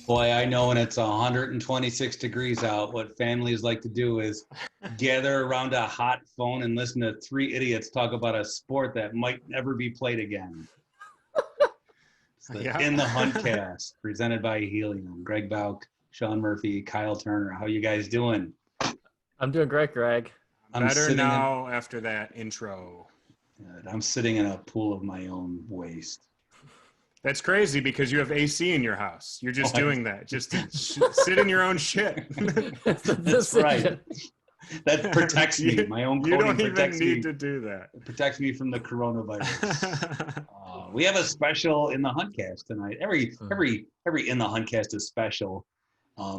Boy, I know when it's 126 degrees out, what families like to do is gather around a hot phone and listen to three idiots talk about a sport that might never be played again. It's the In the Huntcast, presented by Helium. Greg Bauk, Sean Murphy, Kyle Turner. How you guys doing? I'm doing great, Greg. I'm better now after that intro. Good. I'm sitting in a pool of my own waste. That's crazy because you have AC in your house. You're just doing that, just to sit in your own shit. That's right. That protects me. My own coating protects me. You don't even need to do that. It protects me from the coronavirus. We have a special In the Huntcast tonight. Every In the Huntcast is special,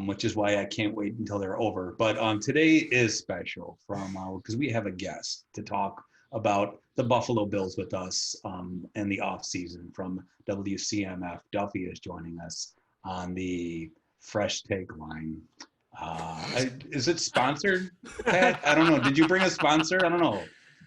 which is why I can't wait until they're over. But today is special because we have a guest to talk about the Buffalo Bills with us in the offseason from WCMF. Duffy is joining us on the Fresh Take line. Is it sponsored, Pat? I don't know. Did you bring a sponsor? I don't know.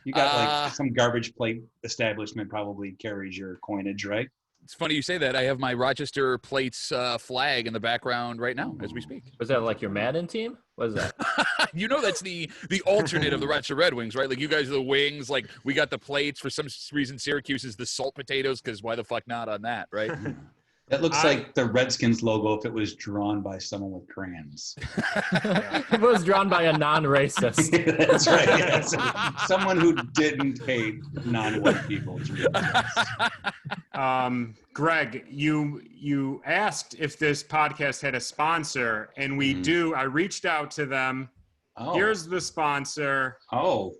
You got like some garbage plate establishment probably carries your coinage, right? It's funny you say that. I have my Rochester Plates flag in the background right now as we speak. Was that like your Madden team? What is that? You know that's the alternate of the Rochester Red Wings, right? Like you guys are the Wings. Like we got the plates. For some reason, Syracuse is the salt potatoes because why the fuck not on that, right? That looks like the Redskins logo if it was drawn by someone with crayons. If it was drawn by a non-racist. That's right. Yes. Someone who didn't hate non-white people. Greg, you asked if this podcast had a sponsor, and we do. I reached out to them. Oh. Here's the sponsor. Oh,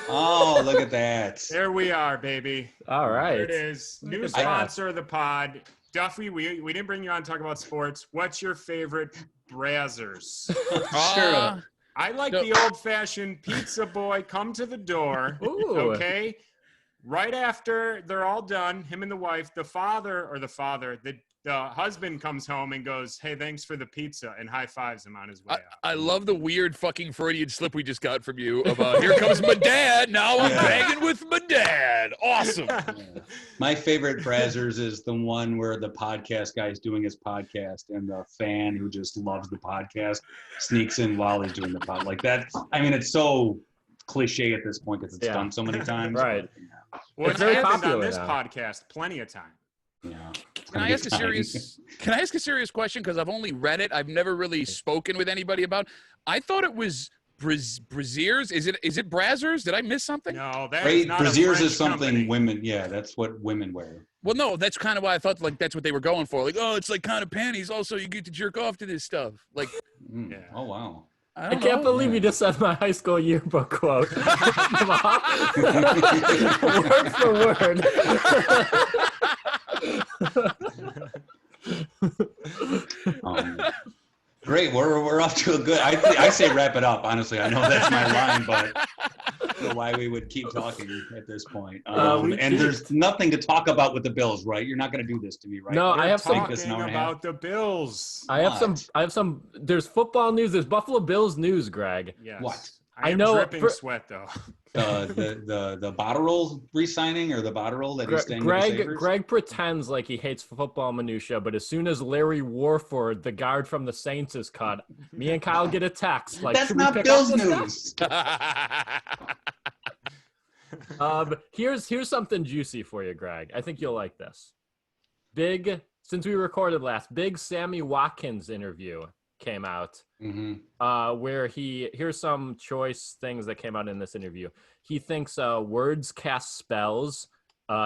look at that. There we are, baby. All right. There it is. New sponsor of the pod. Duffy, we didn't bring you on to talk about sports. What's your favorite Brazzers? Sure. I like the old-fashioned pizza boy come to the door. Ooh. Okay? Right after they're all done, him and the wife, the husband comes home and goes, "Hey, thanks for the pizza," and high fives him on his way out. I love the weird fucking Freudian slip we just got from you about here comes my dad. Now I'm banging with my dad. Awesome. Yeah. My favorite Brazzers is the one where the podcast guy's doing his podcast and the fan who just loves the podcast sneaks in while he's doing the pod. Like that. I mean, it's so cliche at this point because it's done so many times. Right. But, well, it's very popular on this podcast plenty of time. Yeah. Can I ask a serious question? Because I've only read it. I've never really spoken with anybody about. I thought it was Brazzers. Is it Brazzers? Did I miss something? No, that is not Brazzers is something company. women. Yeah, that's what women wear. Well, no, that's kind of why I thought like that's what they were going for. Like, oh, it's like kind of panties. Also, you get to jerk off to this stuff. Like, Oh wow. I can't believe you just said my high school yearbook quote. Word for word. Great, we're off to a good. I say wrap it up. Honestly, I know that's my line, but I don't know why we would keep talking at this point. And there's nothing to talk about with the Bills, right? You're not going to do this to me, right? No, I have talking about the Bills. I have some. There's football news. There's Buffalo Bills news, Greg. Yes. What? I know. Dripping sweat though. The Botterill re-signing or the Botterill that he's staying with the Sabres? Greg pretends like he hates football minutia, but as soon as Larry Warford, the guard from the Saints, is cut, me and Kyle get a text like, that's not Bills news. Here's something juicy for you, Greg. I think you'll like this. Since we recorded last, big Sammy Watkins interview came out, where here's some choice things that came out in this interview. He thinks words cast spells.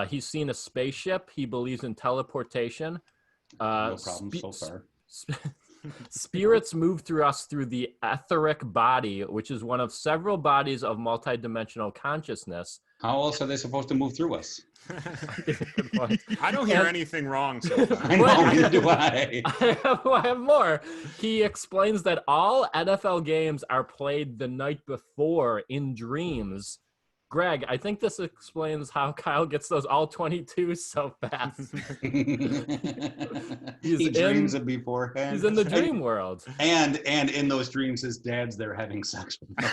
He's seen a spaceship. He believes in teleportation. No problem so far. Spirits move through us through the etheric body, which is one of several bodies of multidimensional consciousness. How else are they supposed to move through us? Good point. I don't hear anything wrong so far. I know, neither do I. I have more. He explains that all NFL games are played the night before in dreams. Greg, I think this explains how Kyle gets those all 22 so fast. He dreams of beforehand. He's in the dream world. And in those dreams, his dad's there having sex with him.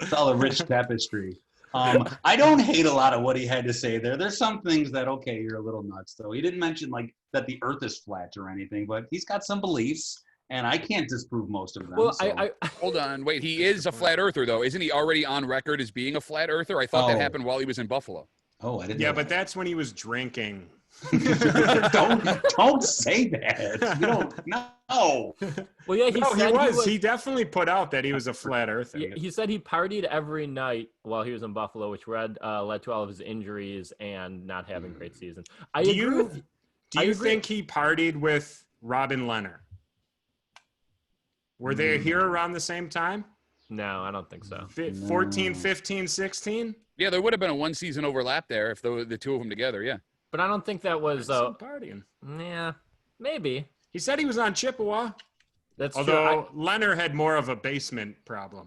It's all a rich tapestry. I don't hate a lot of what he had to say there. There's some things that, okay, you're a little nuts, though. He didn't mention like that the earth is flat or anything, but he's got some beliefs, and I can't disprove most of them. Well, so. I Hold on. Wait, he is a flat earther, though. Isn't he already on record as being a flat earther? I thought that happened while he was in Buffalo. Oh, I didn't Yeah, know but that. that's when he was drinking. don't say that. You don't know. Well, yeah, He was. He definitely put out that he was a flat earther. He said he partied every night while he was in Buffalo, which led to all of his injuries and not having great seasons. Do you think he partied with Robin Leonard? Were they here around the same time? No, I don't think so. 14, 15, 16? Yeah, there would have been a one-season overlap there if the two of them together, yeah. But I don't think that was partying. Yeah, maybe. He said he was on Chippewa. That's Although true. Leonard had more of a basement problem.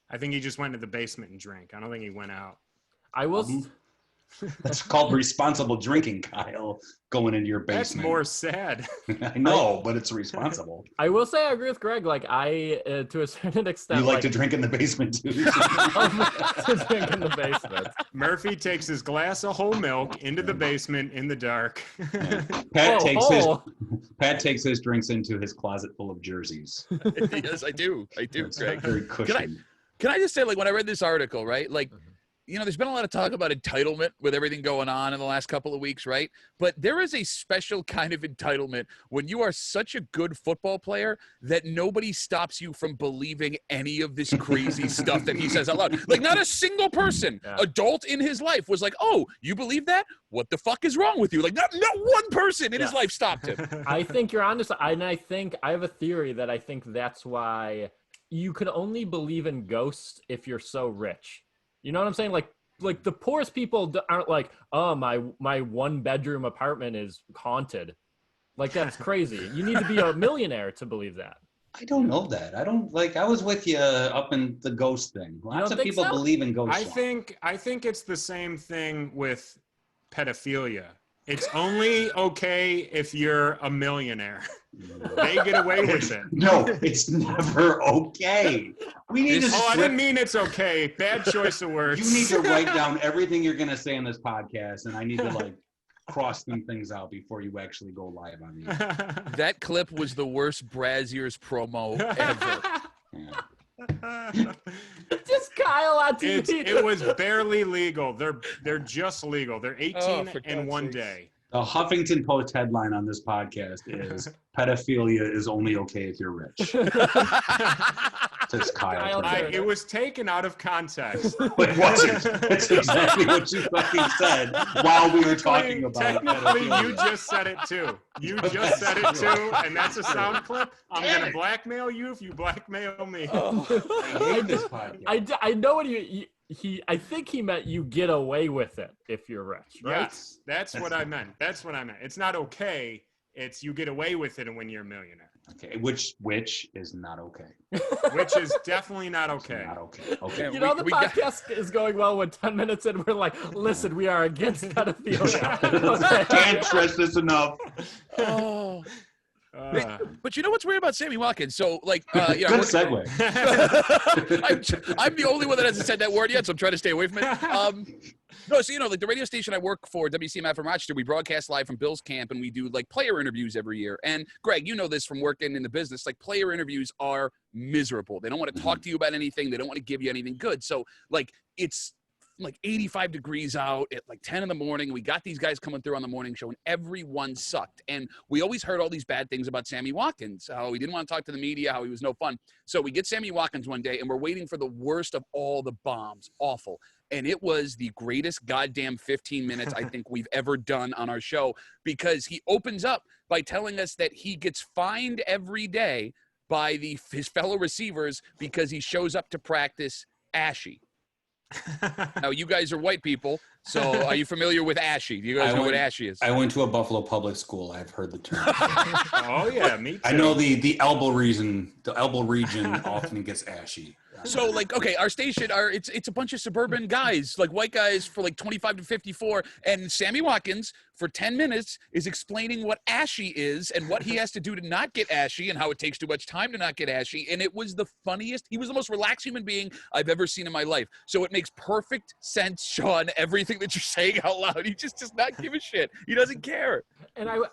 I think he just went to the basement and drank. I don't think he went out. I will. That's called responsible drinking, Kyle. Going into your basement. That's more sad. I know, but it's responsible. I will say I agree with Greg. Like to a certain extent, You like to drink in the basement too. to drink in the basement. Murphy takes his glass of whole milk into the basement in the dark. Pat takes his drinks into his closet full of jerseys. Yes, I do. It's Greg. very cushioned. Can I just say, like, when I read this article, right, like, you know, there's been a lot of talk about entitlement with everything going on in the last couple of weeks, right? But there is a special kind of entitlement when you are such a good football player that nobody stops you from believing any of this crazy stuff that he says out loud. Like, not a single person, adult in his life, was like, oh, you believe that? What the fuck is wrong with you? Like, not one person in his life stopped him. I think you're honest. And I think I have a theory that I think that's why you could only believe in ghosts if you're so rich. You know what I'm saying? Like the poorest people aren't like, oh, my 1-bedroom apartment is haunted. Like, that's crazy. You need to be a millionaire to believe that. I don't know that. I was with you up in the ghost thing. Lots of people believe in ghosts. I think it's the same thing with pedophilia. It's only okay if you're a millionaire. They get away with it. No, it's never okay. I didn't mean it's okay. Bad choice of words. You need to write down everything you're going to say in this podcast, and I need to cross some things out before you actually go live on the air. That clip was the worst Brazzers promo ever. Just Kyle on TV. It was barely legal. They're just legal. They're 18 in one day. The Huffington Post headline on this podcast is pedophilia is only okay if you're rich. Says Kyle. It was taken out of context. It wasn't. It's exactly what you fucking said while we were talking about it. Technically, you just said it too. You just said it too, and that's a sound clip. I'm going to blackmail you if you blackmail me. I hate this podcast. I know what I think he meant you get away with it if you're rich, right? Yes, that's what I meant. That's what I meant. It's not okay. It's you get away with it when you're a millionaire. Okay, which is not okay. Which is definitely not okay. Not okay. Okay. You know, the podcast is going well when 10 minutes in, we're like, listen, we are against pedophilia. Can't stress this enough. Oh. But you know what's weird about Sammy Watkins? So, like, good segue. I'm the only one that hasn't said that word yet, so I'm trying to stay away from it. No, so, you know, like the radio station I work for, WCMF from Rochester, we broadcast live from Bill's camp, and we do, like, player interviews every year. And, Greg, you know this from working in the business. Like, player interviews are miserable. They don't want to talk to you about anything. They don't want to give you anything good. So, like, it's like 85 degrees out at like 10 in the morning. We got these guys coming through on the morning show, and everyone sucked. And we always heard all these bad things about Sammy Watkins, how he didn't want to talk to the media, how he was no fun. So we get Sammy Watkins one day, and we're waiting for the worst of all the bombs. Awful. And it was the greatest goddamn 15 minutes I think we've ever done on our show, because he opens up by telling us that he gets fined every day by his fellow receivers because he shows up to practice ashy. Now, you guys are white people, so are you familiar with ashy? Do you guys know what ashy is? I went to a Buffalo public school. I've heard the term. Oh, yeah, me too. I know the elbow region often gets ashy. So like, okay, our station, it's a bunch of suburban guys, like white guys for like 25 to 54, and Sammy Watkins for 10 minutes is explaining what ashy is and what he has to do to not get ashy and how it takes too much time to not get ashy. And it was the funniest. He was the most relaxed human being I've ever seen in my life. So it makes perfect sense, Sean, everything that you're saying out loud. He just does not give a shit. He doesn't care.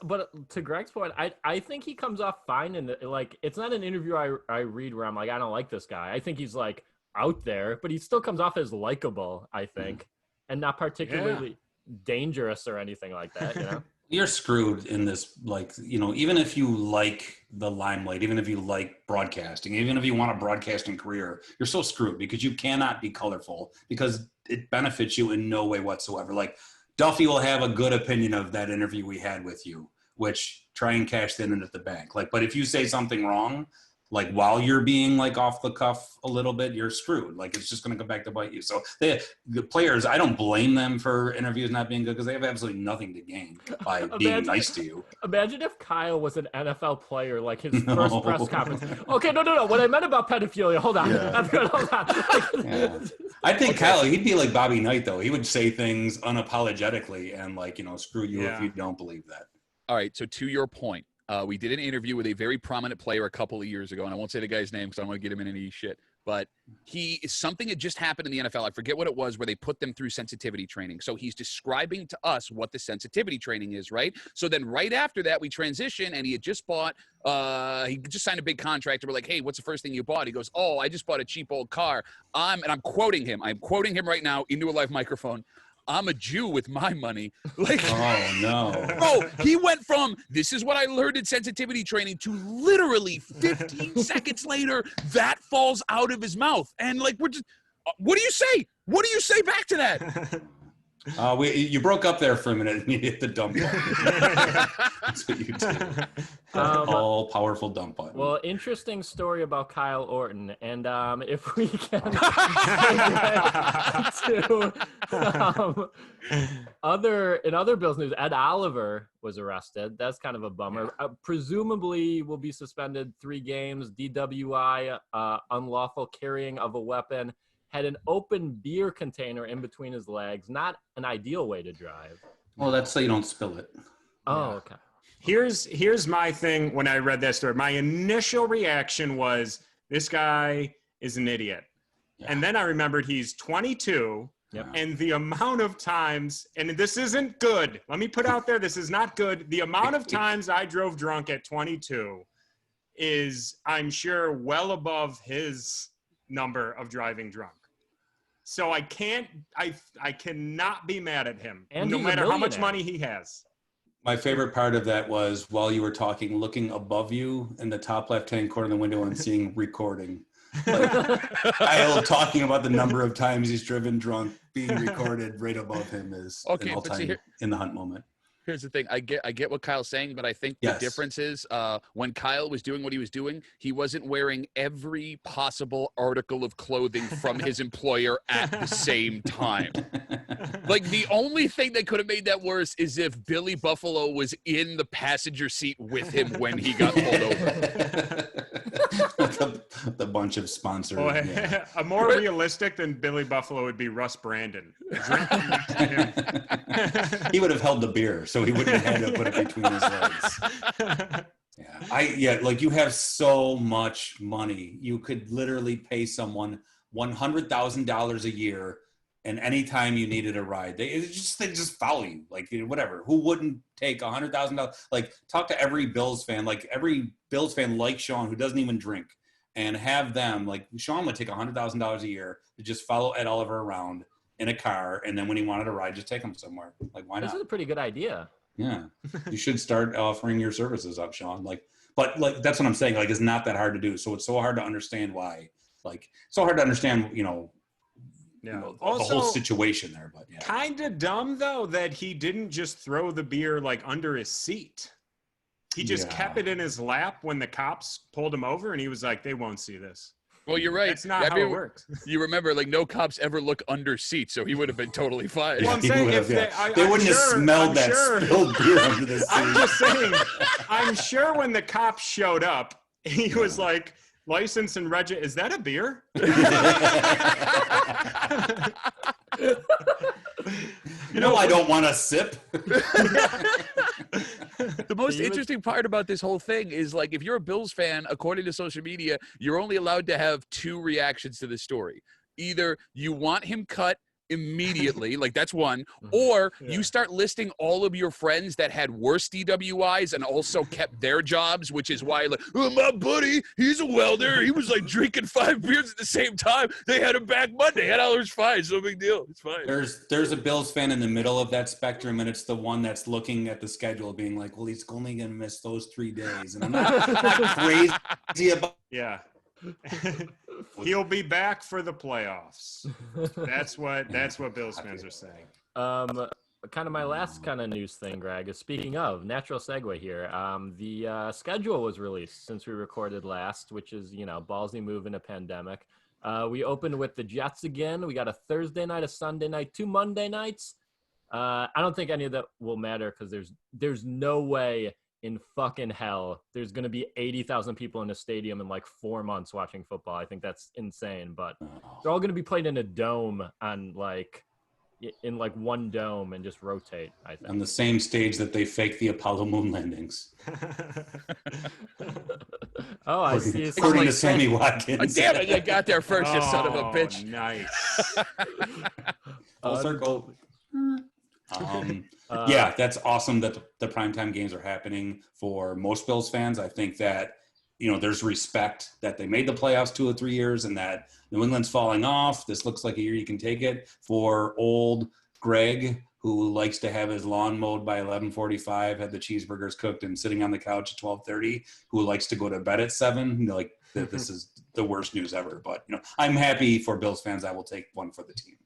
But to Greg's point, I think he comes off fine in like, it's not an interview I read where I'm like, I don't like this guy. I think he's like out there, but he still comes off as likable, I think, and not particularly dangerous or anything like that, you know? You're screwed in this, like, you know, even if you like the limelight, even if you like broadcasting, even if you want a broadcasting career, you're so screwed because you cannot be colorful because it benefits you in no way whatsoever. Like, Duffy will have a good opinion of that interview we had with you, which try and cash that in at the bank. Like, but if you say something wrong, like while you're being like off the cuff a little bit, you're screwed. Like it's just going to come back to bite you. So the players, I don't blame them for interviews not being good because they have absolutely nothing to gain by being nice to you. Imagine if Kyle was an NFL player, like his first press conference. Okay, no. What I meant about pedophilia, hold on. I think Kyle, he'd be like Bobby Knight though. He would say things unapologetically and like, you know, screw you if you don't believe that. All right. So to your point, we did an interview with a very prominent player a couple of years ago, and I won't say the guy's name because I don't want to get him in any shit. But something had just happened in the NFL. I forget what it was, where they put them through sensitivity training. So he's describing to us what the sensitivity training is, right? So then right after that, we transition, and he had just bought, he just signed a big contract. And we're like, hey, what's the first thing you bought? He goes, oh, I just bought a cheap old car. And I'm quoting him. I'm quoting him right now into a live microphone. I'm a Jew with my money. Like, oh no, bro, he went from this is what I learned in sensitivity training to literally 15 seconds later that falls out of his mouth, and like we're just, what do you say? What do you say back to that? You broke up there for a minute and you hit the dump button. That's what you did. All-powerful dump button. Well, interesting story about Kyle Orton, and if we can to other Bills news, Ed Oliver was arrested. That's kind of a bummer. Presumably will be suspended 3 games. DWI, unlawful carrying of a weapon. Had an open beer container in between his legs. Not an ideal way to drive. Well, that's so you don't spill it. Oh, okay. Here's my thing when I read that story. My initial reaction was, this guy is an idiot. Yeah. And then I remembered he's 22. Yep. And the amount of times, and this isn't good. Let me put out there, this is not good. The amount of times I drove drunk at 22 is, I'm sure, well above his number of driving drunk. So I cannot be mad at him, and no matter how much money he has. My favorite part of that was while you were talking, looking above you in the top left-hand corner of the window and seeing recording. Like, Kyle talking about the number of times he's driven drunk being recorded right above him is an all-time in the hunt moment. Here's the thing. I get what Kyle's saying, but I think the difference is when Kyle was doing what he was doing, he wasn't wearing every possible article of clothing from his employer at the same time. Like, the only thing that could have made that worse is if Billy Buffalo was in the passenger seat with him when he got pulled over. the bunch of sponsors. Boy, a more realistic than Billy Buffalo would be Russ Brandon. Drinking next to him. He would have held the beer, so he wouldn't have had to put it between his legs. Like, you have so much money. You could literally pay someone $100,000 a year, and anytime you needed a ride, they just follow you. Like, whatever. Who wouldn't take $100,000? Like, talk to every Bills fan. Like, every Bills fan like Sean who doesn't even drink, and have them, like, Sean would take $100,000 a year to just follow Ed Oliver around in a car, and then when he wanted a ride, just take him somewhere. Like, why not? This is a pretty good idea. Yeah, you should start offering your services up, Sean. But that's what I'm saying. Like, it's not that hard to do. So it's so hard to understand why. Like, so hard to understand, the whole situation there. But kind of dumb though that he didn't just throw the beer like under his seat. He just kept it in his lap when the cops pulled him over, and he was like, "They won't see this." Well, you're right. That's not how it works. You remember, like, no cops ever look under seats, so he would have been totally fine. Well, I'm saying they wouldn't have smelled that spilled beer under the seat. I'm just saying, I'm sure when the cops showed up, he was like license and is that a beer? I don't want to sip. The most interesting part about this whole thing is, like, if you're a Bills fan, according to social media, you're only allowed to have 2 reactions to this story. Either you want him cut immediately, like that's one, or you start listing all of your friends that had worse DWIs and also kept their jobs, which is why, like, oh, my buddy, he's a welder. He was like drinking 5 beers at the same time. They had him back Monday. $8 fine. So big deal. It's fine. There's a Bills fan in the middle of that spectrum, and it's the one that's looking at the schedule being like, well, he's only going to miss those 3 days. And I'm not crazy about He'll be back for the playoffs. That's what Bills fans are saying. Kind of my last kind of news thing, Greg, is speaking of natural segue here. The schedule was released since we recorded last, which is, ballsy move in a pandemic. We opened with the Jets again. We got a Thursday night, a Sunday night, 2 Monday nights. I don't think any of that will matter because there's no way in fucking hell there's going to be 80,000 people in a stadium in like 4 months watching football. I think that's insane, but they're all going to be played in a dome in one dome and just rotate, I think. On the same stage that they faked the Apollo moon landings. Oh, I see. According to Sammy Watkins. Damn it, you got there first, you son of a bitch. Nice. Full circle. Yeah, that's awesome that the primetime games are happening for most Bills fans. I think that, there's respect that they made the playoffs 2 or 3 years and that New England's falling off. This looks like a year you can take it. For old Greg, who likes to have his lawn mowed by 11:45, had the cheeseburgers cooked and sitting on the couch at 12:30, who likes to go to bed at 7, like this is the worst news ever. But, I'm happy for Bills fans. I will take one for the team.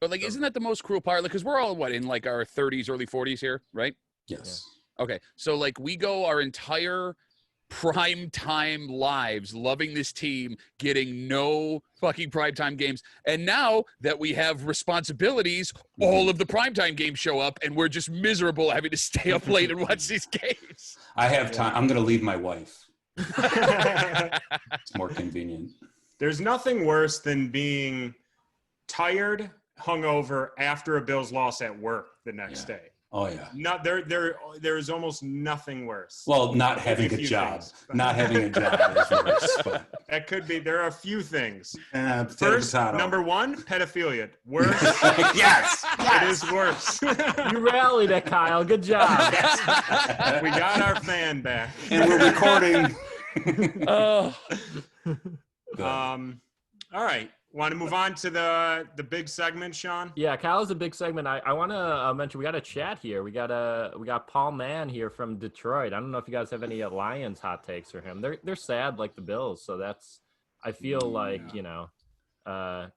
But, like, isn't that the most cruel part? Like, because we're all, in, like, our 30s, early 40s here, right? Yes. Yeah. Okay. So, like, we go our entire prime time lives loving this team, getting no fucking primetime games. And now that we have responsibilities, all of the primetime games show up, and we're just miserable having to stay up late and watch these games. I have time. I'm going to leave my wife. It's more convenient. There's nothing worse than being tired, hungover after a Bills loss at work the next day. Oh yeah. There's almost nothing worse. Well, not having a job. Not having a job is worse. But. That could be. There are a few things. First, number 1, pedophilia. Worse. Yes. It is worse. You rallied it, Kyle. Good job. We got our fan back. And we're recording. All right. Want to move on to the big segment, Sean? Yeah, Kyle's a big segment. I want to mention we got a chat here. We got Paul Mann here from Detroit. I don't know if you guys have any Lions hot takes for him. They're sad like the Bills, so I feel like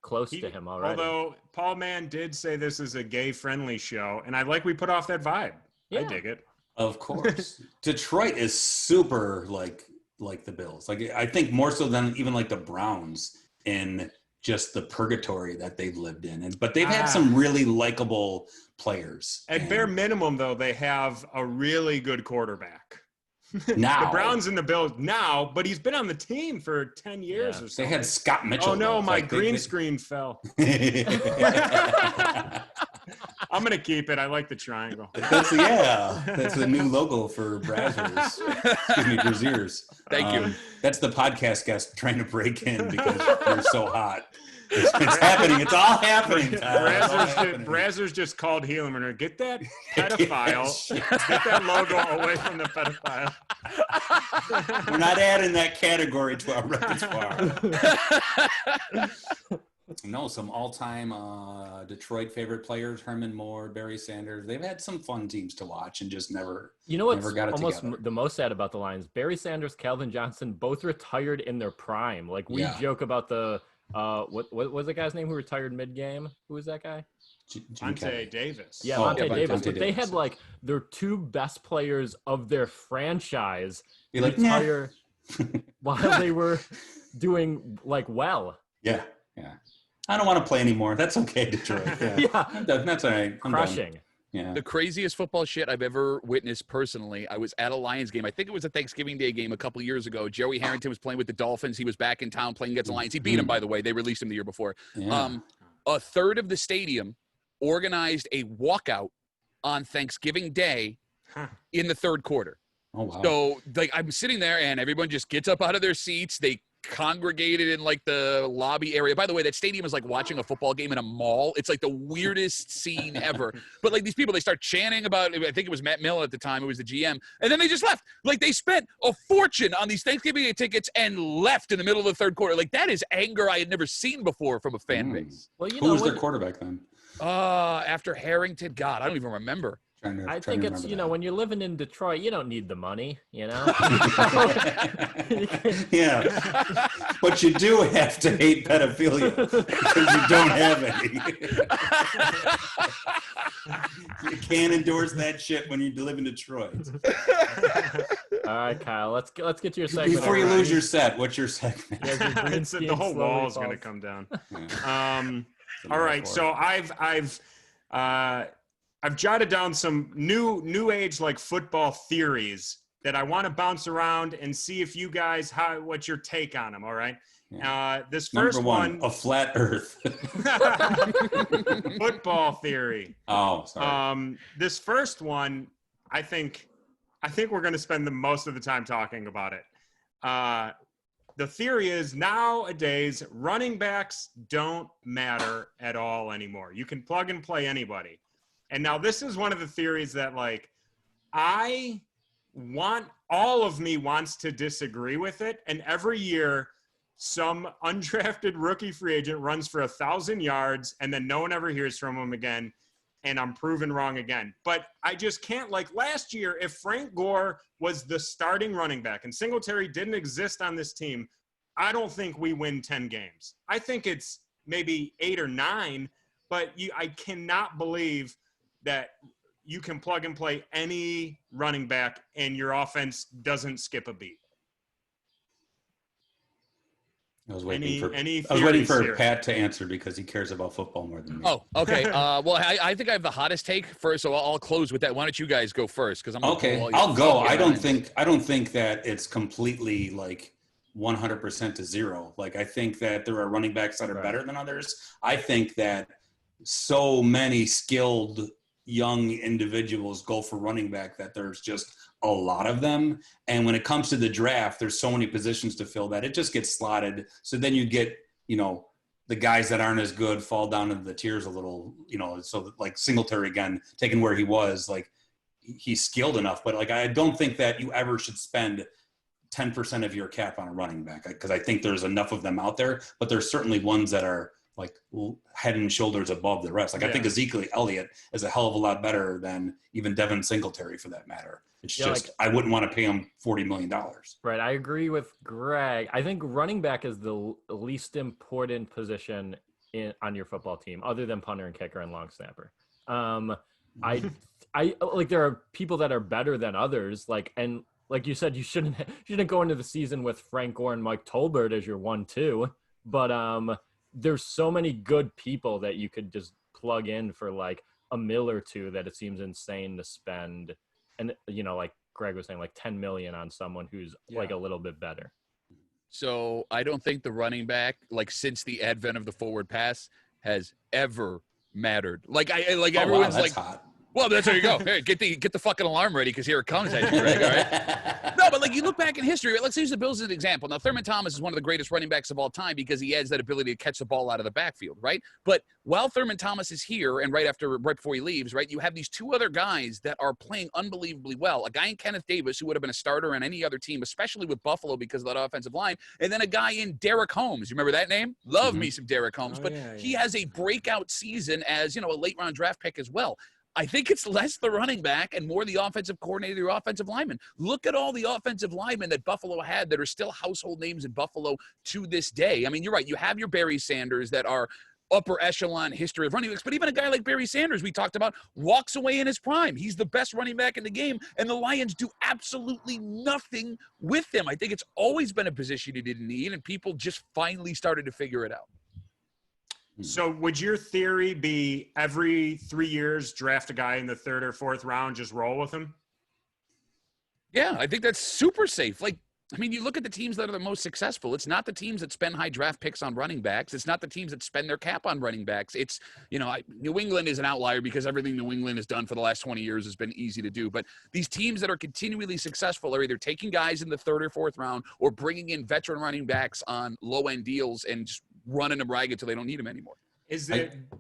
close to him already. Although Paul Mann did say this is a gay-friendly show, and we put off that vibe. Yeah. I dig it. Of course, Detroit is super like the Bills. Like I think more so than even like the Browns in just the purgatory that they've lived in. But they've had some really likable players. At bare minimum, though, they have a really good quarterback. Now. The Browns and the Bills now, but he's been on the team for 10 years or so. They had Scott Mitchell. Oh, no, my green screen fell. I'm going to keep it. I like the triangle. That's the new logo for Brazzers. Excuse me, Braziers. Thank you. That's the podcast guest trying to break in because we're so hot. It's happening. It's all happening. Brazzers just called Helaman. Get that pedophile. Get that logo away from the pedophile. We're not adding that category to our repertoire. No, some all-time Detroit favorite players: Herman Moore, Barry Sanders. They've had some fun teams to watch and just never. What's got it almost together. The most sad about the Lions? Barry Sanders, Calvin Johnson, both retired in their prime. Like we joke about the what was the guy's name who retired mid-game? Who was that guy? Monte Davis. Yeah, Monte Davis. But they had like their 2 best players of their franchise retire while they were doing like well. Yeah. I don't want to play anymore. That's okay, Detroit. Yeah. That's all right. I'm crushing. Done. Yeah. The craziest football shit I've ever witnessed personally. I was at a Lions game. I think it was a Thanksgiving Day game a couple years ago. Joey Harrington was playing with the Dolphins. He was back in town playing against the Lions. He beat him, by the way. They released him the year before. Yeah. A third of the stadium organized a walkout on Thanksgiving Day in the third quarter. Oh, wow. So, like, I'm sitting there, and everyone just gets up out of their seats. They congregated in, like, the lobby area. By the way, that stadium is like watching a football game in a mall. It's, like, the weirdest scene ever. But, like, these people, they start chanting about, I think it was Matt Millen at the time. It was the GM. And then they just left. Like, they spent a fortune on these Thanksgiving Day tickets and left in the middle of the third quarter. Like, that is anger I had never seen before from a fan base. Well, Who was their quarterback then? After Harrington, God, I don't even remember. I think it's, when you're living in Detroit, you don't need the money, Yeah. But you do have to hate pedophilia because you don't have any. You can't endorse that shit when you live in Detroit. All right, Kyle, let's get to your segment. Before you lose your set, what's your segment? The whole wall is going to come down. All right, so I've jotted down some new age like football theories that I want to bounce around and see if you guys what's your take on them. All right. Yeah. This first one, a flat Earth. Football theory. Oh, sorry. This first one, I think we're going to spend the most of the time talking about it. The theory is nowadays running backs don't matter at all anymore. You can plug and play anybody. And now this is one of the theories that, like, all of me wants to disagree with it. And every year, some undrafted rookie free agent runs for 1,000 yards, and then no one ever hears from him again. And I'm proven wrong again. But I just can't, like last year, if Frank Gore was the starting running back and Singletary didn't exist on this team, I don't think we win 10 games. I think it's maybe 8 or 9, but I cannot believe that you can plug and play any running back and your offense doesn't skip a beat. I was waiting for Pat to answer because he cares about football more than me. Oh, okay. Well, I think I have the hottest take first, so I'll close with that. Why don't you guys go first? Because I'll go. I don't think that it's completely like 100% to zero. Like, I think that there are running backs that are better than others. I think that so many skilled young individuals go for running back that there's just a lot of them. And when it comes to the draft, there's so many positions to fill that it just gets slotted. So then you get, the guys that aren't as good fall down into the tiers a little, so like Singletary again, taking where he was, like he's skilled enough, but like, I don't think that you ever should spend 10% of your cap on a running back because I think there's enough of them out there, but there's certainly ones that are like head and shoulders above the rest. Like, I think Ezekiel Elliott is a hell of a lot better than even Devin Singletary for that matter. It's just, I wouldn't want to pay him $40 million. Right. I agree with Greg. I think running back is the least important position on your football team other than punter and kicker and long snapper. I like, there are people that are better than others. Like you said, you shouldn't go into the season with Frank Gore and Mike Tolbert as your 1-2, but, there's so many good people that you could just plug in for like $1 million or $2 million that it seems insane to spend. And, like Greg was saying, like 10 million on someone who's like a little bit better. So I don't think the running back, like since the advent of the forward pass, has ever mattered. Like everyone's wow, like, hot. Well, there you go. Hey, get the fucking alarm ready because here it comes at you, Greg. All right. No, but like you look back in history, right? Let's use the Bills as an example. Now, Thurman Thomas is one of the greatest running backs of all time because he has that ability to catch the ball out of the backfield, right? But while Thurman Thomas is here and right before he leaves, right, you have these two other guys that are playing unbelievably well. A guy in Kenneth Davis who would have been a starter on any other team, especially with Buffalo because of that offensive line, and then a guy in Derek Holmes. You remember that name? Love me some Derek Holmes, he has a breakout season as a late round draft pick as well. I think it's less the running back and more the offensive coordinator, the offensive lineman. Look at all the offensive linemen that Buffalo had that are still household names in Buffalo to this day. I mean, you're right. You have your Barry Sanders that are upper echelon history of running backs, but even a guy like Barry Sanders, we talked about, walks away in his prime. He's the best running back in the game, and the Lions do absolutely nothing with him. I think it's always been a position he didn't need, and people just finally started to figure it out. So would your theory be every 3 years draft a guy in the 3rd or 4th round, just roll with him? Yeah, I think that's super safe. Like, I mean, you look at the teams that are the most successful. It's not the teams that spend high draft picks on running backs. It's not the teams that spend their cap on running backs. It's, New England is an outlier because everything New England has done for the last 20 years has been easy to do. But these teams that are continually successful are either taking guys in the 3rd or 4th round or bringing in veteran running backs on low-end deals and just running them ragged until they don't need them anymore.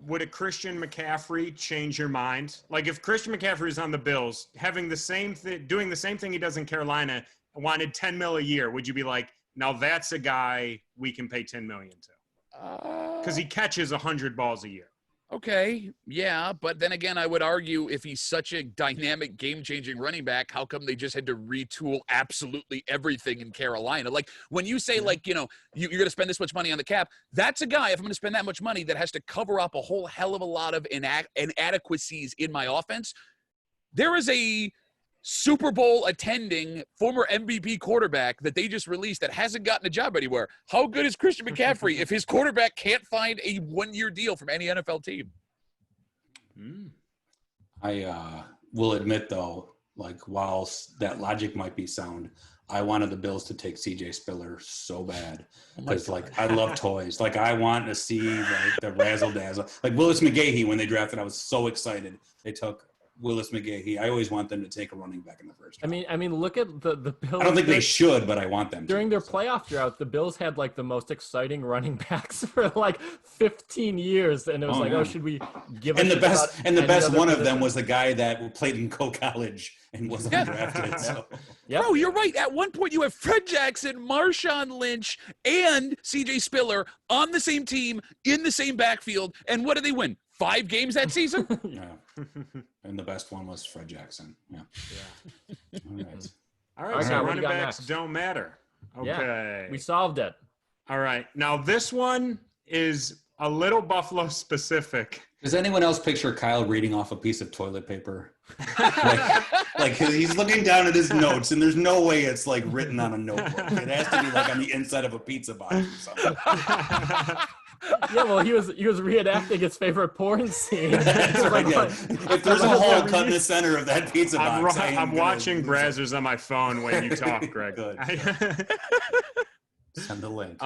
Would a Christian McCaffrey change your mind? Like if Christian McCaffrey is on the Bills, having the same doing the same thing he does in Carolina, wanted $10 million a year, would you be like, now that's a guy we can pay $10 million to? Because he catches 100 balls a year. Okay, yeah, but then again, I would argue if he's such a dynamic, game-changing running back, how come they just had to retool absolutely everything in Carolina? Like, when you say, like, you're going to spend this much money on the cap, that's a guy, if I'm going to spend that much money, that has to cover up a whole hell of a lot of inadequacies in my offense. There is a Super Bowl attending former MVP quarterback that they just released that hasn't gotten a job anywhere. How good is Christian McCaffrey if his quarterback can't find a 1-year deal from any NFL team? I will admit, though, like, whilst that logic might be sound, I wanted the Bills to take CJ Spiller so bad because, I love toys. Like, I want to see the razzle dazzle. Like Willis McGahee, when they drafted, I was so excited. They took Willis McGahee. I always want them to take a running back in the first round. I mean, look at the Bills. I don't think they should, but I want them to. During their playoff drought, the Bills had the most exciting running backs for 15 years, and it was should we give? And the best one of them was the guy that played in college and wasn't drafted. So. Yep. Bro, you're right. At one point, you have Fred Jackson, Marshawn Lynch, and C.J. Spiller on the same team in the same backfield, and what did they win? 5 games that season? Yeah. And the best one was Fred Jackson. Yeah. All right. So running backs don't matter. Okay. Yeah, we solved it. All right. Now this one is a little Buffalo specific. Does anyone else picture Kyle reading off a piece of toilet paper? like he's looking down at his notes, and there's no way it's written on a notebook. It has to be on the inside of a pizza box or something. Yeah, well, he was reenacting his favorite porn scene. If there's a hole cut in the center of that pizza box, I'm watching Brazzers on my phone when you talk, Greg. Good. Send the link.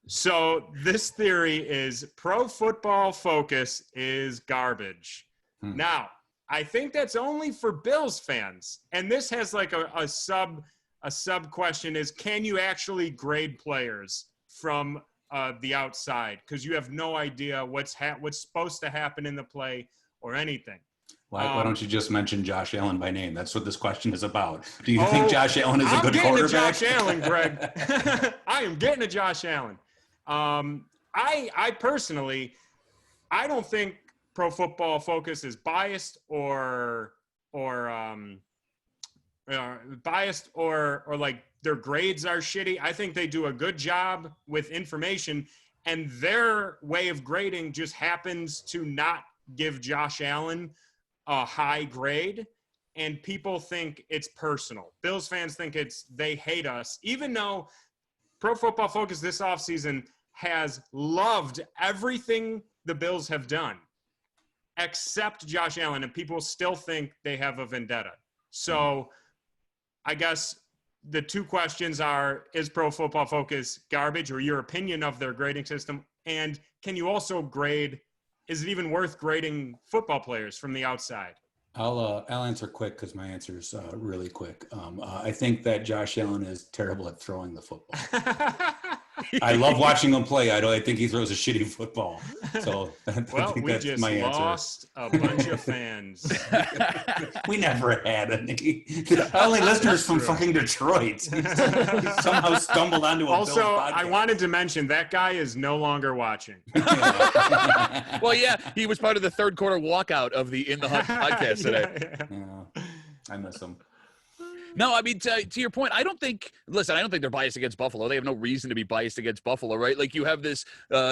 So this theory is Pro Football Focus is garbage. Now, I think that's only for Bills fans, and this has a sub question is, can you actually grade players from the outside, because you have no idea what's supposed to happen in the play or anything. Why don't you just mention Josh Allen by name? That's what this question is about. Do you think Josh Allen is a good quarterback? I'm getting to Josh Allen, Greg. I am getting to Josh Allen. I personally, I don't think Pro Football Focus is biased or their grades are shitty. I think they do a good job with information, and their way of grading just happens to not give Josh Allen a high grade, and people think it's personal. Bills fans think they hate us, even though Pro Football Focus this offseason has loved everything the Bills have done except Josh Allen, and people still think they have a vendetta. So I guess the two questions are, is Pro Football Focus garbage, or your opinion of their grading system? And can you also grade, is it even worth grading football players from the outside? I'll answer quick because my answer is really quick. I think that Josh Allen is terrible at throwing the football. I love watching him play. I think he throws a shitty football. So we just lost a bunch of fans. We never had any. Only listeners from fucking Detroit. He somehow stumbled onto a Also, Bills podcast. I wanted to mention that guy is no longer watching. Well, yeah, he was part of the third quarter walkout of the In the Hunt podcast today. Yeah, I miss him. No, I mean, to your point, I don't think they're biased against Buffalo. They have no reason to be biased against Buffalo, right? Like, you have this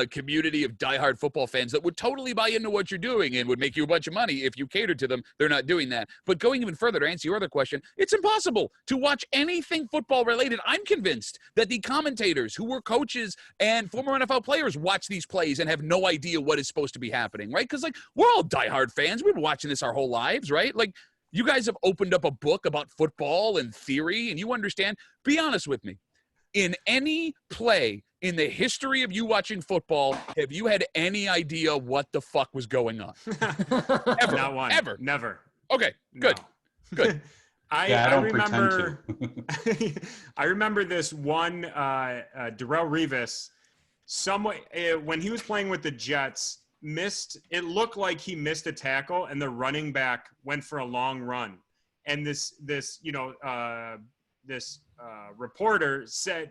community of diehard football fans that would totally buy into what you're doing and would make you a bunch of money if you catered to them. They're not doing that. But going even further, to answer your other question, it's impossible to watch anything football related. I'm convinced that the commentators who were coaches and former NFL players watch these plays and have no idea what is supposed to be happening, right? Because, like, we're all diehard fans. We've been watching this our whole lives, right? Like, you guys have opened up a book about football and theory, and you understand. Be honest with me. In any play in the history of you watching football, have you had any idea what the fuck was going on? Ever? Not one. Ever? Never. Okay, good. No. Good. I remember I remember this one Darrelle Revis, when he was playing with the Jets, it looked like he missed a tackle and the running back went for a long run. And this reporter sent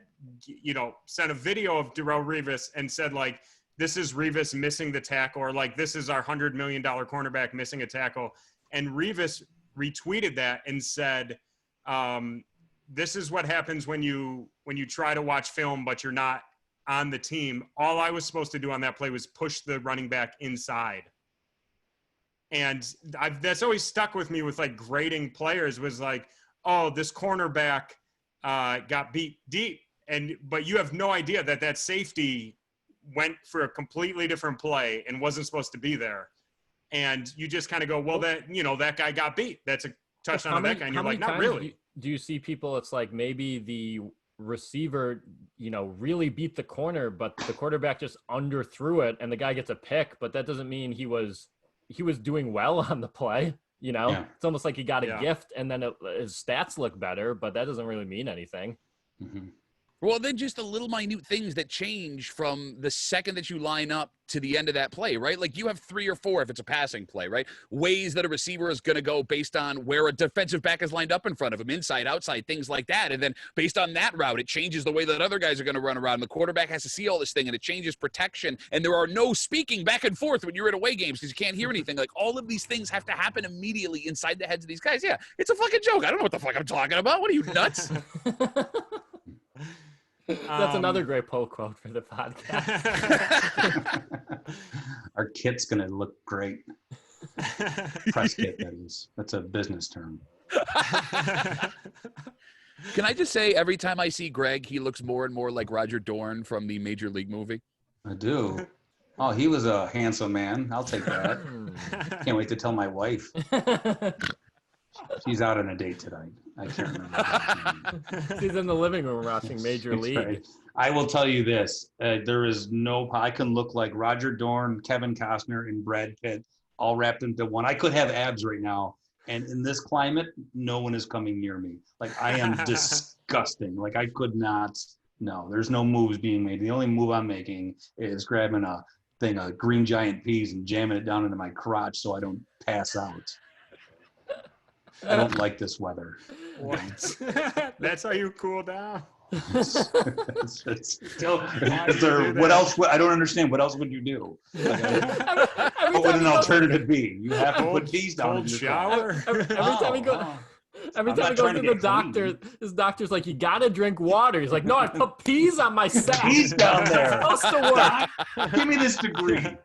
a video of Darrelle Revis and said, like, this is Revis missing the tackle, or like, this is our $100 million cornerback missing a tackle. And Revis retweeted that and said, this is what happens when you try to watch film, but you're not on the team. All I was supposed to do on that play was push the running back inside. And that's always stuck with me with, like, grading players, was like, oh, this cornerback got beat deep. But you have no idea that safety went for a completely different play and wasn't supposed to be there. And you just kind of go, well, that guy got beat. That's a touchdown on that guy. And you're like, not really. Do you see people, it's like maybe the receiver, really beat the corner, but the quarterback just underthrew it and the guy gets a pick, but that doesn't mean he was doing well on the play. Yeah. It's almost like he got a gift and then his stats look better, but that doesn't really mean anything. Mm-hmm. Well, then just the little minute things that change from the second that you line up to the end of that play, right? Like, you have 3 or 4, if it's a passing play, right? Ways that a receiver is going to go based on where a defensive back is lined up in front of him, inside, outside, things like that. And then based on that route, it changes the way that other guys are going to run around. And the quarterback has to see all this thing, and it changes protection. And there are no speaking back and forth when you're at away games because you can't hear anything. Like, all of these things have to happen immediately inside the heads of these guys. Yeah, it's a fucking joke. I don't know what the fuck I'm talking about. What are you, nuts? That's another great poll quote for the podcast. Our kit's going to look great. Press kit, that is. That's a business term. Can I just say, every time I see Greg, he looks more and more like Roger Dorn from the Major League movie? I do. Oh, he was a handsome man. I'll take that. Can't wait to tell my wife. She's out on a date tonight. I can't remember. She's in the living room watching Major League. Right. I will tell you this. There is I can look like Roger Dorn, Kevin Costner, and Brad Pitt all wrapped into one. I could have abs right now. And in this climate, no one is coming near me. Like, I am disgusting. Like, I could not. No, there's no moves being made. The only move I'm making is grabbing a thing of Green Giant peas and jamming it down into my crotch so I don't pass out. I don't like this weather. What? That's how you cool down? What else? I don't understand. What else would you do? What would an alternative be? You have to put peas down in your shower. Every time he goes to the doctor, his doctor's like, you gotta drink water. He's like, no, I put peas on my sack. Peas down there. It's supposed to work. Give me this degree.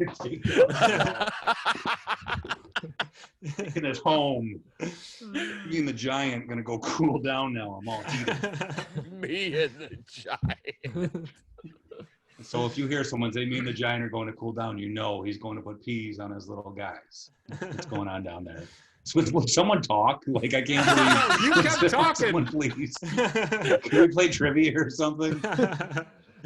Taking it home. Me and the Giant gonna go cool down now. I'm all heated. Me and the Giant. So if you hear someone say me and the Giant are going to cool down, you know he's going to put peas on his little guys. What's going on down there? So, will someone talk? Like, I can't believe you kept talking. Someone, please. Can we play trivia or something?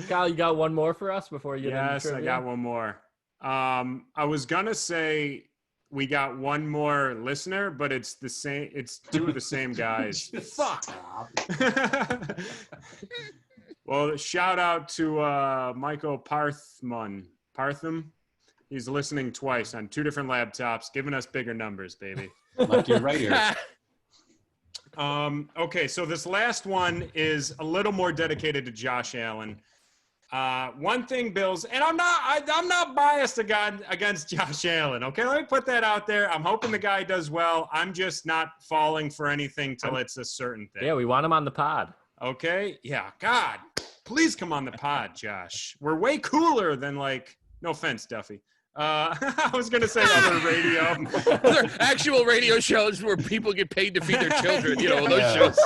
Kyle, you got one more for us before you get into trivia? Yes, I got one more. I was gonna say we got one more listener, but it's the same. It's 2 of the same guys. Fuck. Well, shout out to Michael Partham. He's listening twice on 2 different laptops, giving us bigger numbers, baby. Like you're right here. Okay, so this last one is a little more dedicated to Josh Allen. One thing, Bills, and I'm not biased against Josh Allen. Okay, let me put that out there. I'm hoping the guy does well. I'm just not falling for anything till it's a certain thing. Yeah, we want him on the pod. Okay, yeah. God, please come on the pod, Josh. We're way cooler than no offense, Duffy. I was gonna say other radio. Other actual radio shows where people get paid to feed their children. Those shows.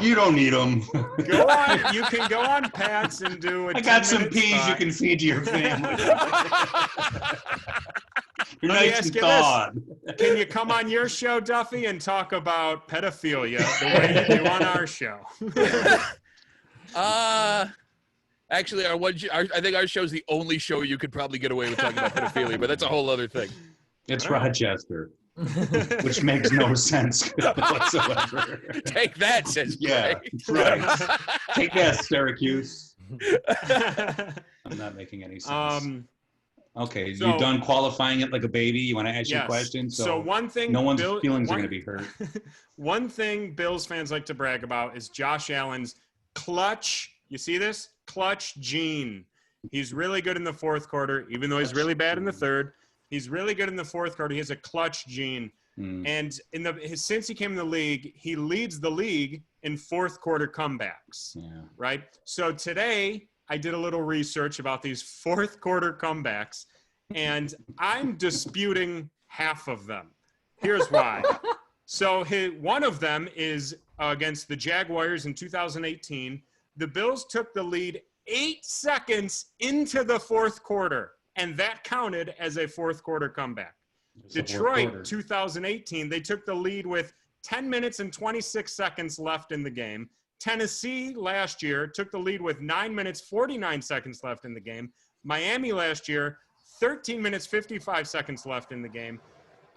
You don't need them. Go on. You can go on Pat's and do it. I got some peas you can feed to your family. You're nice and thawed. Can you come on your show, Duffy, and talk about pedophilia the way you do on our show? Actually, I think our show's the only show you could probably get away with talking about pedophilia, but that's a whole other thing. It's Rochester, which makes no sense whatsoever. Take that, says yeah, Greg. right. Take that, Syracuse. I'm not making any sense. Okay, so, you're done qualifying it like a baby. You want to ask your question? So one thing, no one's feelings are going to be hurt. One thing Bills fans like to brag about is Josh Allen's clutch. You see this? Clutch gene. He's really good in the fourth quarter, even though he's really bad in the third. He's really good in the fourth quarter. He has a clutch gene. And since he came in the league, he leads the league in fourth quarter comebacks. Yeah. Right? So today I did a little research about these fourth quarter comebacks, and I'm disputing half of them. Here's why. So one of them is against the Jaguars in 2018. The Bills took the lead 8 seconds into the fourth quarter, and that counted as a fourth quarter comeback. Detroit, 2018, they took the lead with 10 minutes and 26 seconds left in the game. Tennessee last year took the lead with 9 minutes, 49 seconds left in the game. Miami last year, 13 minutes, 55 seconds left in the game.